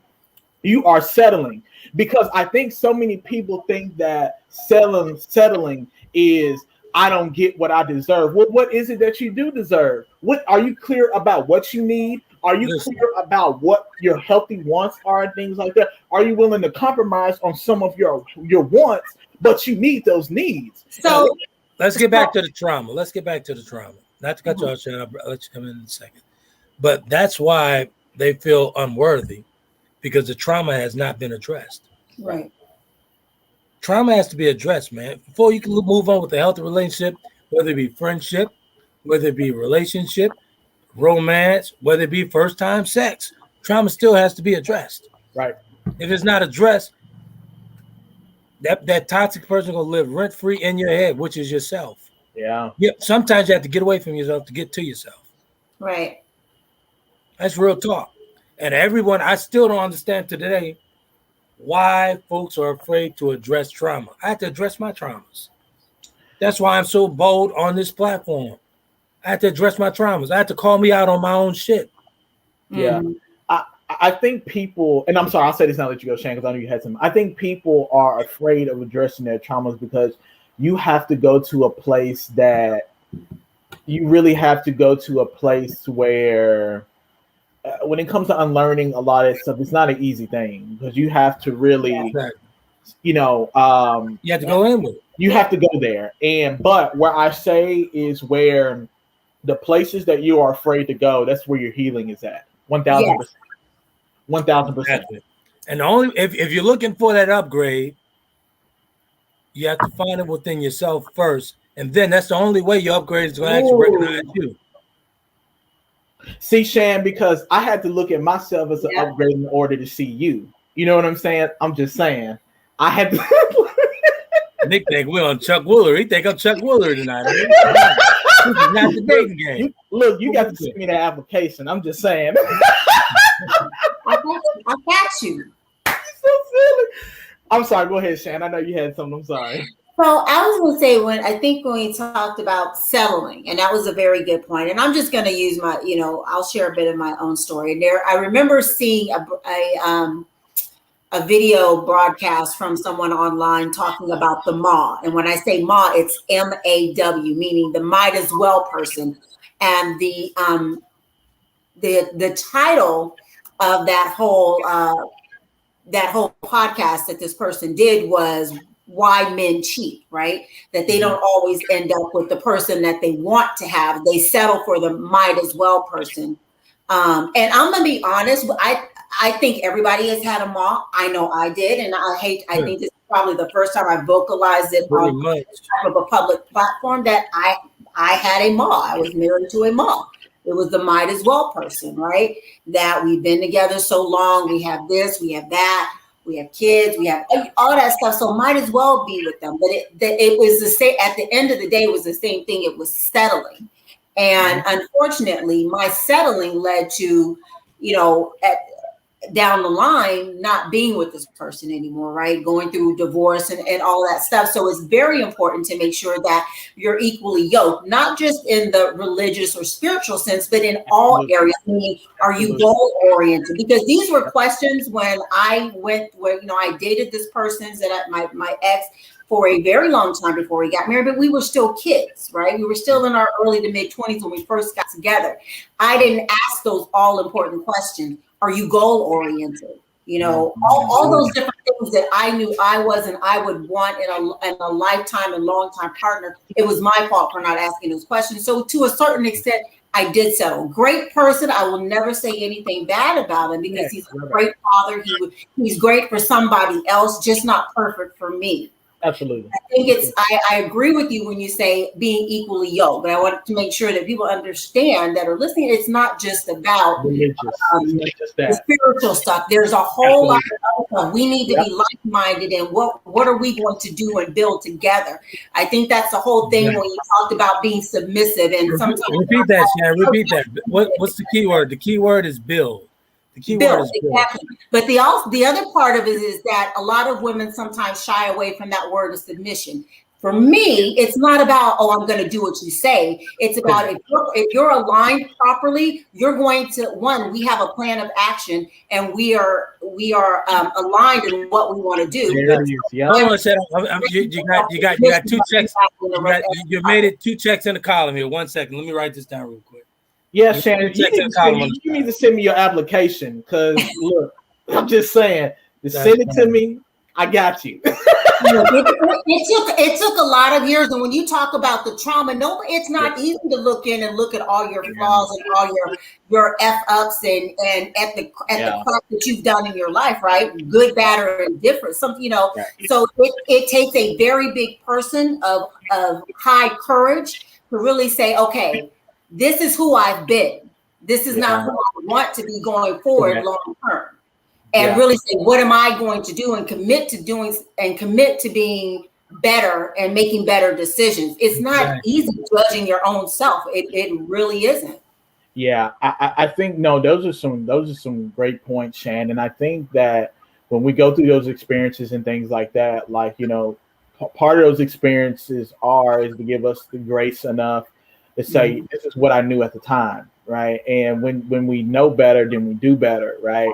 You are settling, because I think so many people think that settling is, I don't get what I deserve. What is it that you do deserve? What are you clear about what you need? Are you clear about what your healthy wants are and things like that? Are you willing to compromise on some of your wants, but you need those needs? So let's get back to the trauma. Not to cut you off, Shannon, I'll let you come in a second. But that's why they feel unworthy, because the trauma has not been addressed. Right. Trauma has to be addressed, man. Before you can move on with a healthy relationship, whether it be friendship, whether it be relationship, romance, whether it be first time sex, trauma still has to be addressed. Right. If it's not addressed, that toxic person gonna live rent free in your head, which is yourself. Yeah. Yep. Sometimes you have to get away from yourself to get to yourself. Right. That's real talk. And everyone, I still don't understand today why folks are afraid to address trauma. I have to address my traumas. That's why I'm so bold on this platform. I have to address my traumas. I have to call me out on my own shit. Yeah. I think people, and I'm sorry, I'll say this now, let you go, Shane, because I know you had some. I think people are afraid of addressing their traumas because you have to go to a place that you really have to go to a place where when it comes to unlearning a lot of stuff, it's not an easy thing, because you have to really, you have to go in with it. You have to go there. But where I say is where the places that you are afraid to go, that's where your healing is at. 1,000%. 1,000%. And only if you're looking for that upgrade, you have to find it within yourself first. And then that's the only way your upgrade is going to actually recognize you. See, Shan, because I had to look at myself as an upgrade in order to see you. You know what I'm saying? I'm just saying. I had to. Nick think we're on Chuck Wooler. He think I'm Chuck Wooler tonight. This is not the dating game. You got to send me the application. I'm just saying. I got you. You're so silly. I'm sorry. Go ahead, Shan. I know you had something. I'm sorry. So I was going to say, when we talked about settling, and that was a very good point. And I'm just going to use my, I'll share a bit of my own story. And I remember seeing a video broadcast from someone online talking about the MAW. And when I say MAW, it's MAW, meaning the might as well person. And the title of that whole podcast that this person did was Why Men Cheat, right? That they don't always end up with the person that they want to have. They settle for the might as well person. And I'm going to be honest, I think everybody has had a MAW. I know I did. And I think this is probably the first time I vocalized it on a public platform that I had a MAW. I was married to a MAW. It was the might as well person, right? That we've been together so long. We have this, we have that, we have kids, we have all that stuff. So might as well be with them. But it was the same. At the end of the day, it was the same thing. It was settling. And unfortunately, my settling led to, down the line not being with this person anymore, right? Going through divorce and all that stuff. So it's very important to make sure that you're equally yoked, not just in the religious or spiritual sense, but in all areas. Meaning, are you goal oriented? Because these were questions when I I dated this person that my ex for a very long time before we got married, but we were still kids, right? We were still in our early to mid 20s when we first got together. I didn't ask those all important questions. Are you goal oriented? All those different things that I knew I was and I would want in a lifetime and long time partner. It was my fault for not asking those questions. So to a certain extent, I did settle. Great person. I will never say anything bad about him because he's a great father. He's great for somebody else, just not perfect for me. Absolutely. I think I agree with you when you say being equally yoked, but I want to make sure that people understand that are listening. It's not just about the spiritual stuff. There's a whole lot of other stuff. We need to be like-minded, and what are we going to do and build together? I think that's the whole thing when you talked about being submissive. And sometimes repeat that, Sharon. Repeat that. What's the key word? The key word is build. The key word is build. Exactly. But the other part of it is that a lot of women sometimes shy away from that word of submission. For me, it's not about, I'm going to do what you say. It's about if you're aligned properly, you're going to, we have a plan of action and we are aligned in what we want to do. Hold on a second. You got 2 checks. You made it 2 checks in the column here. 1 second. Let me write this down real quick. Yeah, Shannon, you need to send me your application because look, I'm just saying, send it to me. I got you. It took a lot of years, and when you talk about the trauma, it's not easy to look in and look at all your flaws and all your f ups and at the crap that you've done in your life, right? Good, bad, or indifferent. So it takes a very big person of high courage to really say, okay, this is who I've been. This is not who I want to be going forward long term. And really say, what am I going to do and commit to being better and making better decisions. It's not easy judging your own self. It really isn't. Yeah, I think those are some great points, Shan. And I think that when we go through those experiences and things like that, part of those experiences is to give us the grace enough to say, this is what I knew at the time, right? And when we know better, then we do better, right?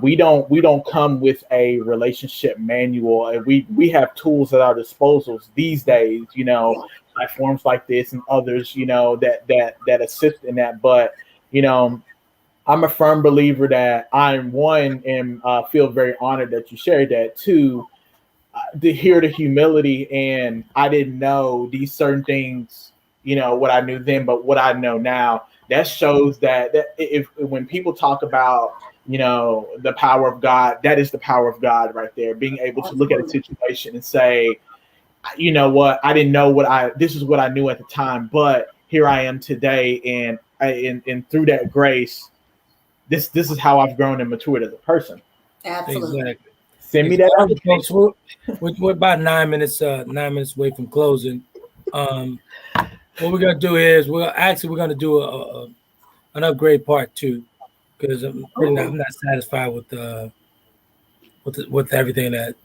We don't come with a relationship manual, and we have tools at our disposals these days, platforms like this and others, that assist in that. But I'm a firm believer that I'm one and feel very honored that you shared that. Two, to hear the humility, and I didn't know these certain things. What I knew then, but what I know now, that shows that when people talk about, the power of God, that is the power of God right there. Being able to look at a situation and say, you know what, I didn't know this is what I knew at the time, but here I am today. And through that grace, this is how I've grown and matured as a person. Absolutely. Exactly. Send me that. Folks, we're about 9 minutes away from closing. What we're gonna do is we're gonna do an upgrade part 2 because I'm not satisfied with everything that,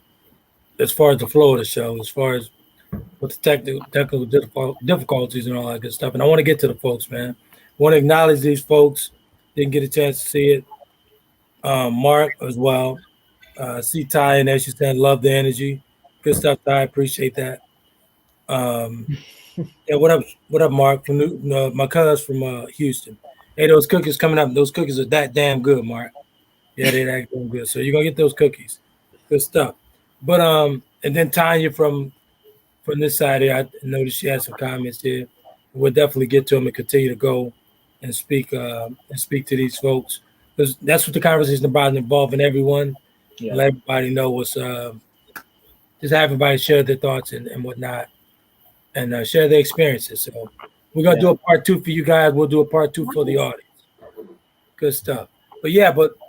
as far as the flow of the show, as far as with the technical difficulties and all that good stuff. And I want to get to the folks, man. I want to acknowledge these folks. Didn't get a chance to see it. Mark as well. See Ty and there, she said, love the energy. Good stuff, Ty. Appreciate that. Yeah, what up, Mark? From my cousin from Houston. Hey, those cookies coming up. Those cookies are that damn good, Mark. Yeah, they're that damn good. So you're gonna get those cookies. Good stuff. But and then Tanya from this side here, I noticed she had some comments here. We'll definitely get to them and continue to go and speak to these folks, because that's what the conversation about, involving everyone. Yeah. Let everybody know what's just have everybody share their thoughts and whatnot. And share their experiences. So we're gonna do a part 2 for you guys. We'll do a part 2 for the audience. Good stuff. But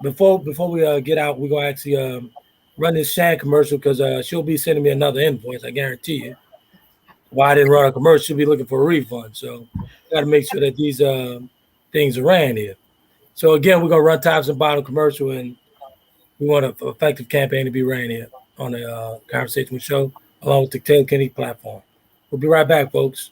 before we get out, we're gonna actually run this Shan commercial, because she'll be sending me another invoice. I guarantee you. Why I didn't run a commercial? She'll be looking for a refund. So got to make sure that these things are ran here. So again, we're gonna run tops and bottom commercial, and We want an effective campaign to be ran here on the Conversation with Show, along with the Taylor Kenny platform. We'll be right back, folks.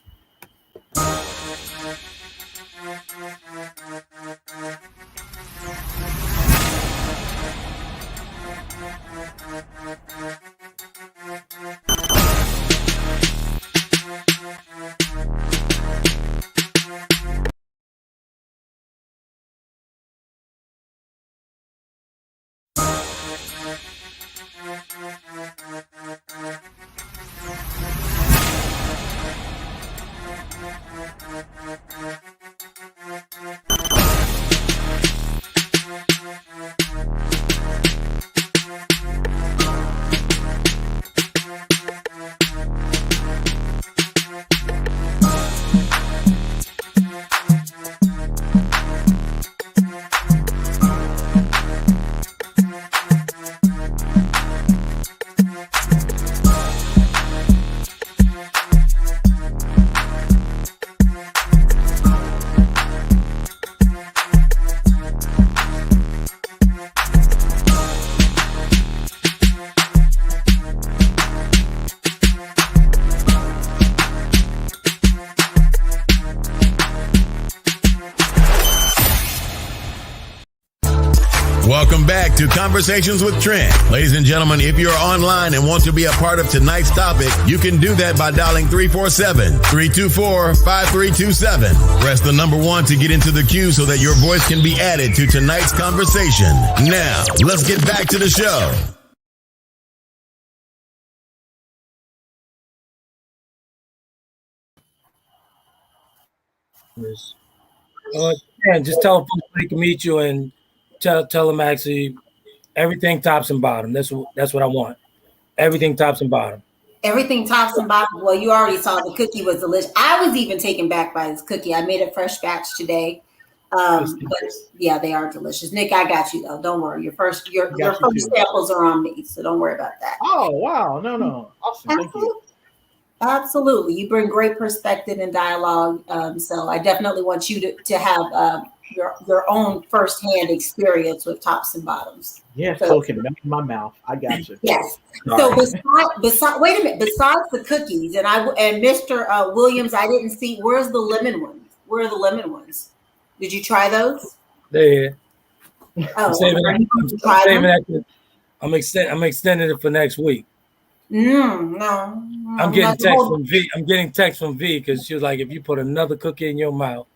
Welcome back to Conversations with Trent. Ladies and gentlemen, if you're online and want to be a part of tonight's topic, you can do that by dialing 347-324-5327. Press the number 1 to get into the queue so that your voice can be added to tonight's conversation. Now, let's get back to the show. And just tell folks they can meet you and tell them actually everything tops and bottom. That's what I want. Everything tops and bottom. Everything tops and bottom. Well, you already saw the cookie was delicious. I was even taken back by this cookie. I made a fresh batch today. But yeah, they are delicious. Nick, I got you though. Don't worry. Your first samples are on me, so don't worry about that. Oh wow, no, awesome. Thank you. Absolutely, you bring great perspective and dialogue. So I definitely want you to have your own firsthand experience with tops and bottoms. Yeah, so can melt in my mouth. I got you. Yes. So besides, wait a minute. Besides the cookies, and Mr. Williams, I didn't see. Where's the lemon ones? Where are the lemon ones? Did you try those? Yeah. Oh, I'm extending it for next week. No. I'm getting text from V. I'm getting text from V because she was like, if you put another cookie in your mouth.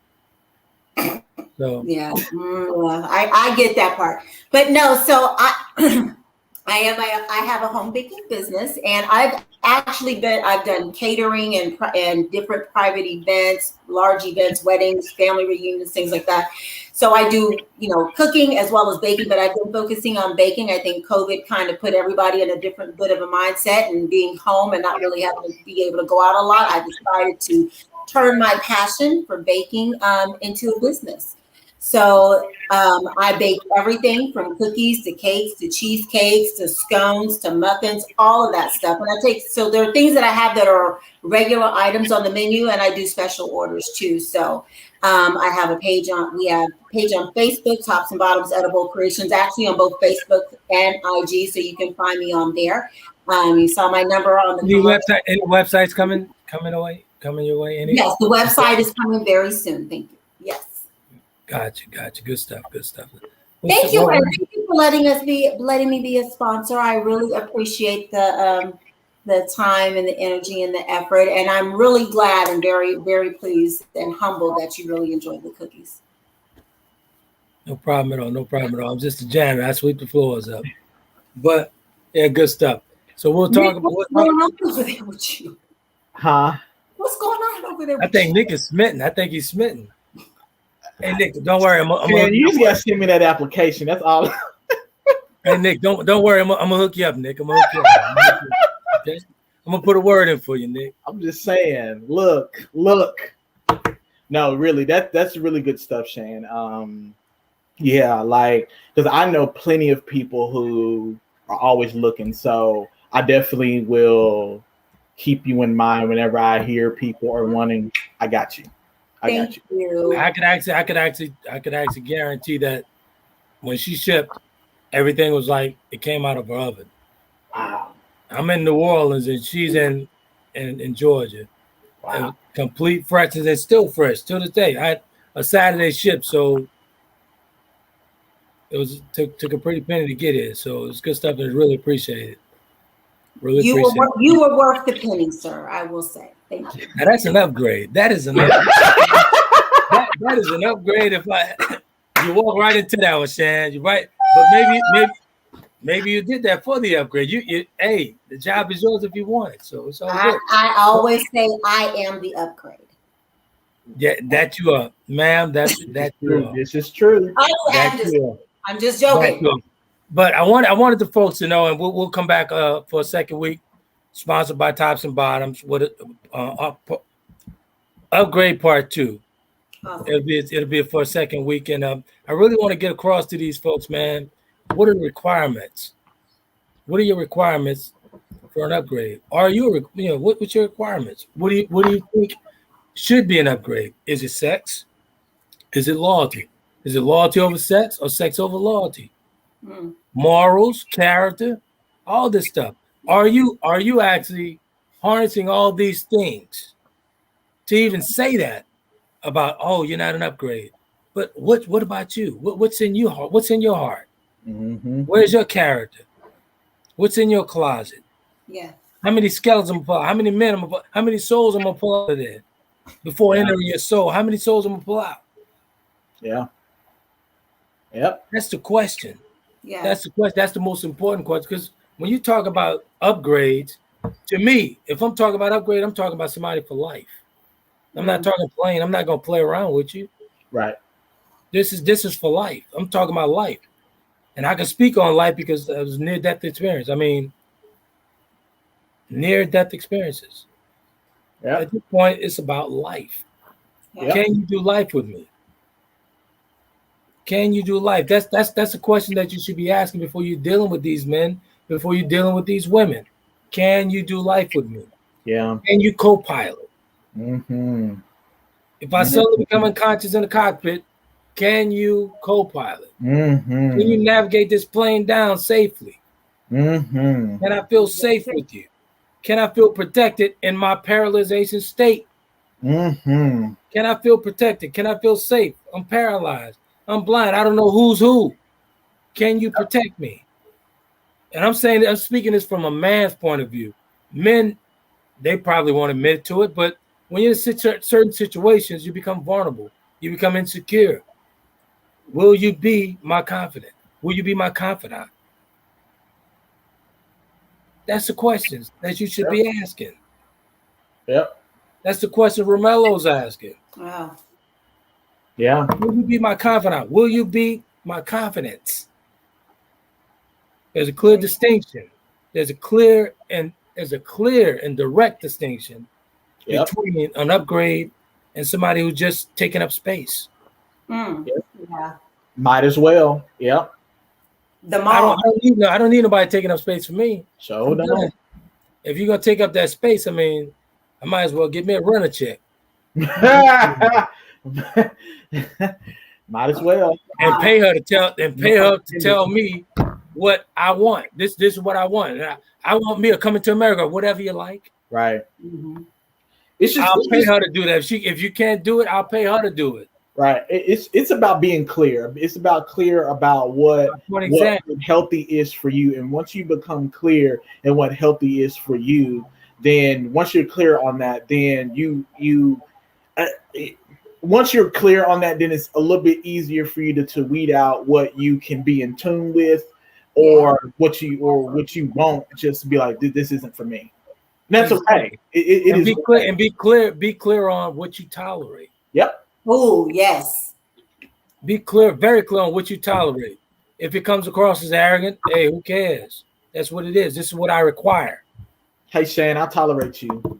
So yeah, I get that part, but no. So I have a home baking business, and I've done catering and different private events, large events, weddings, family reunions, things like that. So I do, cooking as well as baking, but I've been focusing on baking. I think COVID kind of put everybody in a different bit of a mindset, and being home and not really having to be able to go out a lot, I decided to turn my passion for baking into a business. So I bake everything from cookies to cakes to cheesecakes to scones to muffins, all of that stuff. And so there are things that I have that are regular items on the menu, and I do special orders too. So we have a page on Facebook, Tops and Bottoms Edible Creations, actually on both Facebook and IG, so you can find me on there. You saw my number on the any websites coming your way? Yes, the website is coming very soon. Thank you. Yes. Gotcha. Good stuff. Thank you, and thank you for letting me be a sponsor. I really appreciate the time and the energy and the effort, and I'm really glad and very, very pleased and humbled that you really enjoyed the cookies. No problem at all. I'm just a janitor. I sweep the floors up. But yeah, good stuff. So we'll talk about what's going on over there with you. Huh? What's going on over there? I think Nick is smitten. He's smitten. Hey Nick, don't worry. You just gotta send me that application. That's all. Hey Nick, don't worry. I'm gonna hook you up, Nick. Okay? I'm gonna put a word in for you, Nick. I'm just saying. Look. No, really, that's really good stuff, Shane. Yeah, because I know plenty of people who are always looking. So I definitely will keep you in mind whenever I hear people are wanting. I got you. Thank you. I could actually guarantee that when she shipped, everything was like it came out of her oven. Wow. I'm in New Orleans and she's in Georgia. Wow. Complete freshness and still fresh to this day. I had a Saturday ship, so it took a pretty penny to get it. So it's good stuff and really appreciate it. Really You appreciate were, you were worth the penny, sir. I will say. Thank you. Now that's an upgrade. That is an upgrade. that is an upgrade. If you walk right into that one, Shan, you're right. But maybe you did that for the upgrade. Hey, the job is yours if you want it. So it's all good. I always say I am the upgrade. Yeah, that you are, ma'am. That you are. This is true. I'm just joking. But I wanted the folks to know, and we'll come back for a second week, sponsored by Tops and Bottoms with upgrade part 2. Awesome. It'll be for a second week, and I really want to get across to these folks, man. What are the requirements? What are your requirements for an upgrade? Are you what's your requirements? What do you think should be an upgrade? Is it sex? Is it loyalty? Is it loyalty over sex or sex over loyalty? Morals, character, all this stuff. Are you actually harnessing all these things to even say that about, oh, you're not an upgrade? But what about you? What's in your heart? What's in your heart? Mm-hmm. Where's your character? What's in your closet? Yeah. How many skeletons I'm gonna pull out? How many men how many souls I'm gonna pull out of there before entering your soul? How many souls I'm gonna pull out? Yeah. Yep. That's the question. Yeah. That's the question. That's the most important question. Because when you talk about upgrades, to me, if I'm talking about upgrade, I'm talking about somebody for life. I'm not talking playing. I'm not gonna play around with you. Right. This is for life. I'm talking about life. And I can speak on life because it was near-death experience. I mean, near-death experiences. Yeah. At this point, it's about life. Yep. Can you do life with me? Can you do life? That's a question that you should be asking before you're dealing with these men, before you're dealing with these women. Can you do life with me? Yeah. Can you co-pilot? Mm-hmm. If I suddenly become unconscious in the cockpit, can you co-pilot? Mm-hmm. Can you navigate this plane down safely? Mm-hmm. Can I feel safe with you? Can I feel protected in my paralyzation state? Mm-hmm. Can I feel protected? Can I feel safe? I'm paralyzed. I'm blind. I don't know who's who. Can you protect me? And I'm speaking this from a man's point of view. Men, they probably won't admit to it, but when you're in certain situations, you become vulnerable. You become insecure. Will you be my confidant? Will you be my confidant? That's the questions that you should be asking. Yep. That's the question Romelo's asking. Wow. Yeah. Will you be my confidant? Will you be my confidence? There's a clear distinction. There's a clear and direct distinction between an upgrade and somebody who's just taking up space. Yep. Yeah. Might as well. Yep. I don't need nobody taking up space for me. So no. If you're gonna take up that space, I mean, I might as well give me a runner check. Might as well. And pay her to tell me what I want. This is what I want. I want Mia coming to America, whatever you like. Right. Mm-hmm. I'll pay her to do that. If you can't do it, I'll pay her to do it. Right. It's about being clear. It's about clear about what healthy is for you. And once you become clear in what healthy is for you, then once you're clear on that, then once you're clear on that, then it's a little bit easier for you to weed out what you can be in tune with, or what you won't. Just be like, this isn't for me. And that's okay. It is clear, and be clear on what you tolerate. Yep. Oh, yes. Be clear, very clear on what you tolerate. If it comes across as arrogant, hey, who cares? That's what it is. This is what I require. Hey, Shane, I tolerate you.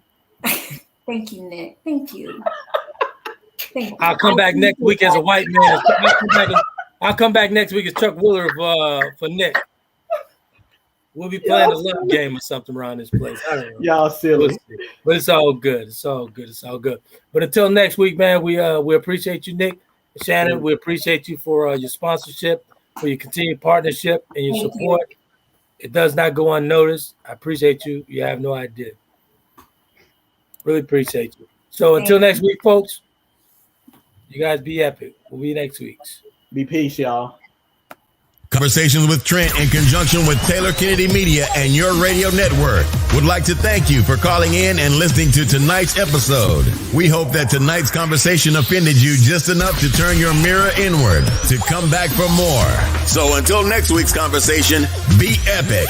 Thank you, Nick. Thank you. I'll come back next week as a white man. I'll come back next week as Chuck Wooler for Nick. We'll be playing a love game or something around this place. I don't know. Y'all silly. But it's all good. It's all good. It's all good. But until next week, man, we appreciate you, Nick. Shannon, we appreciate you for your sponsorship. for your continued partnership and your support. It does not go unnoticed. I appreciate you. You have no idea. Really appreciate you. So until next week, folks, you guys be epic. We'll be next week's. Be peace, y'all. Conversations with Trent in conjunction with Taylor Kennedy Media and your radio network would like to thank you for calling in and listening to tonight's episode. We hope that tonight's conversation offended you just enough to turn your mirror inward to come back for more. So until next week's conversation, be epic.